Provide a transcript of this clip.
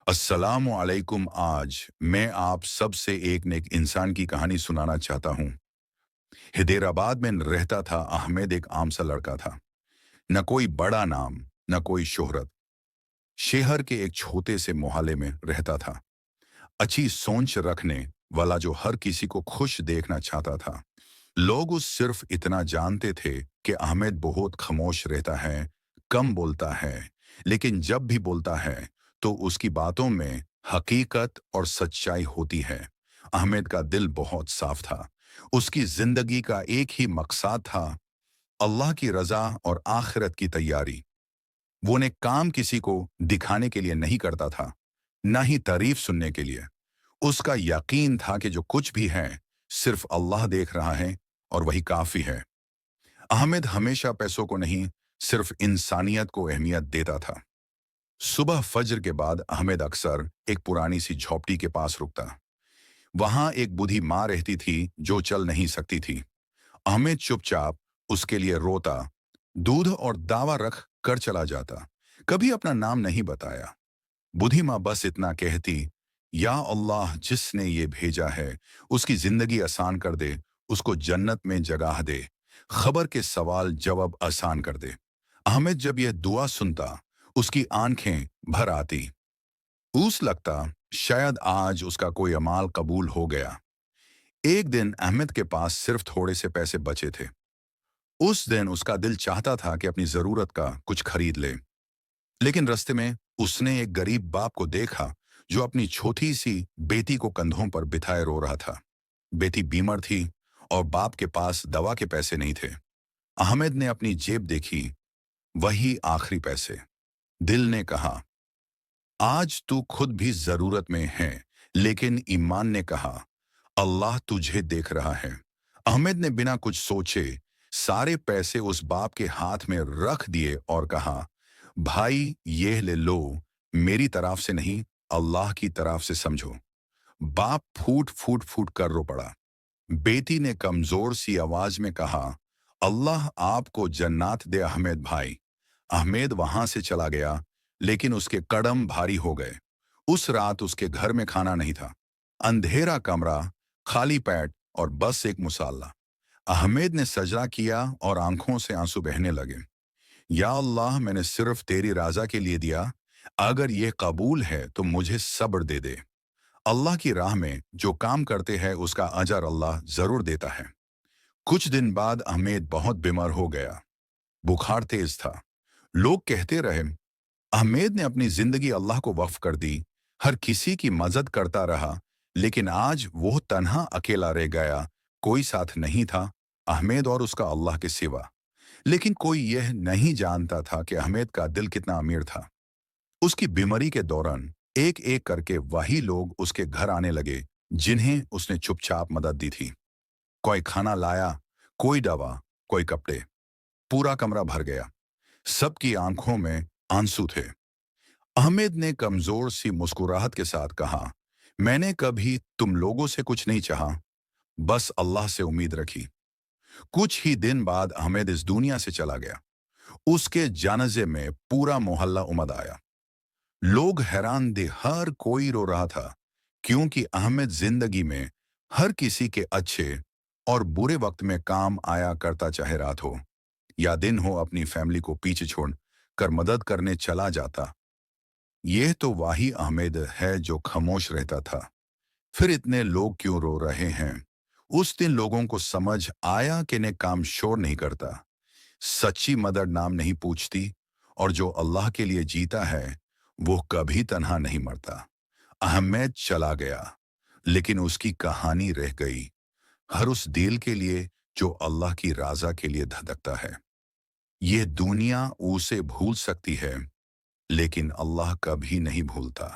अस्सलामु अलैकुम। आज मैं आप सब से एक नेक इंसान की कहानी सुनाना चाहता हूँ। हैदराबाद में रहता था अहमद, एक आम सा लड़का था। न कोई बड़ा नाम, न कोई शोहरत। शहर के एक छोटे से मोहल्ले में रहता था। अच्छी सोच रखने वाला जो हर किसी को खुश देखना चाहता था। लोग उस सिर्फ इतना जानते थे कि अहमद बहुत खामोश रहता है, कम बोलता है, लेकिन जब भी बोलता है तो उसकी बातों में हकीकत और सच्चाई होती है। अहमद का दिल बहुत साफ था। उसकी जिंदगी का एक ही मकसद था, अल्लाह की रजा और आखिरत की तैयारी। वो ने काम किसी को दिखाने के लिए नहीं करता था, ना ही तारीफ सुनने के लिए। उसका यकीन था कि जो कुछ भी है सिर्फ अल्लाह देख रहा है और वही काफी है। अहमद हमेशा पैसों को नहीं, सिर्फ इंसानियत को अहमियत देता था। सुबह फजर के बाद अहमद अक्सर एक पुरानी सी झोपड़ी के पास रुकता। वहां एक बूढ़ी माँ रहती थी जो चल नहीं सकती थी। अहमद चुपचाप उसके लिए रोता, दूध और दावा रख कर चला जाता। कभी अपना नाम नहीं बताया। बूढ़ी माँ बस इतना कहती, या अल्लाह, जिसने ये भेजा है उसकी जिंदगी आसान कर दे, उसको जन्नत में जगह दे, खबर के सवाल जवाब आसान कर दे। अहमद जब यह दुआ सुनता उसकी आंखें भर आती। उस लगता शायद आज उसका कोई अमाल कबूल हो गया। एक दिन अहमद के पास सिर्फ थोड़े से पैसे बचे थे। उस दिन उसका दिल चाहता था कि अपनी जरूरत का कुछ खरीद ले। लेकिन रास्ते में उसने एक गरीब बाप को देखा जो अपनी छोटी सी बेटी को कंधों पर बिठाए रो रहा था। बेटी बीमार थी और बाप के पास दवा के पैसे नहीं थे। अहमद ने अपनी जेब देखी, वही आखिरी पैसे। दिल ने कहा, आज तू खुद भी जरूरत में है। लेकिन ईमान ने कहा, अल्लाह तुझे देख रहा है। अहमद ने बिना कुछ सोचे सारे पैसे उस बाप के हाथ में रख दिए और कहा, भाई ये ले लो, मेरी तरफ से नहीं, अल्लाह की तरफ से समझो। बाप फूट फूट फूट कर रो पड़ा। बेटी ने कमजोर सी आवाज में कहा, अल्लाह आपको जन्नत दे अहमद भाई। अहमद वहां से चला गया, लेकिन उसके कदम भारी हो गए। उस रात उसके घर में खाना नहीं था। अंधेरा कमरा, खाली पेट और बस एक मुसाल्ला। अहमद ने सजदा किया और आंखों से आंसू बहने लगे। या अल्लाह, मैंने सिर्फ तेरी राजा के लिए दिया। अगर ये कबूल है तो मुझे सब्र दे दे। अल्लाह की राह में जो काम करते हैं उसका अजर अल्लाह जरूर देता है। कुछ दिन बाद अहमद बहुत बीमार हो गया। बुखार तेज था। लोग कहते रहे, अहमद ने अपनी जिंदगी अल्लाह को वक्फ कर दी, हर किसी की मदद करता रहा। लेकिन आज वो तन्हा अकेला रह गया। कोई साथ नहीं था, अहमद और उसका अल्लाह के सिवा। लेकिन कोई यह नहीं जानता था कि अहमद का दिल कितना अमीर था। उसकी बीमारी के दौरान एक एक करके वही लोग उसके घर आने लगे जिन्हें उसने चुपचाप मदद दी थी। कोई खाना लाया, कोई दवा, कोई कपड़े। पूरा कमरा भर गया। सबकी आंखों में आंसू थे। अहमद ने कमजोर सी मुस्कुराहट के साथ कहा, मैंने कभी तुम लोगों से कुछ नहीं चाहा, बस अल्लाह से उम्मीद रखी। कुछ ही दिन बाद अहमद इस दुनिया से चला गया। उसके जनाजे में पूरा मोहल्ला उमड़ आया। लोग हैरान थे, हर कोई रो रहा था, क्योंकि अहमद जिंदगी में हर किसी के अच्छे और बुरे वक्त में काम आया करता, चाहे रात हो या दिन हो। अपनी फैमिली को पीछे छोड़ कर मदद करने चला जाता। यह तो वही अहमद है जो खामोश रहता था। फिर इतने लोग क्यों रो रहे हैं? उस दिन लोगों को समझ आया कि ने काम शोर नहीं करता, सच्ची मदद नाम नहीं पूछती, और जो अल्लाह के लिए जीता है वो कभी तन्हा नहीं मरता। अहमद चला गया, लेकिन उसकी कहानी रह गई, हर उस दिल के लिए जो अल्लाह की राजा के लिए धड़कता है। यह दुनिया उसे भूल सकती है, लेकिन अल्लाह कभी नहीं भूलता।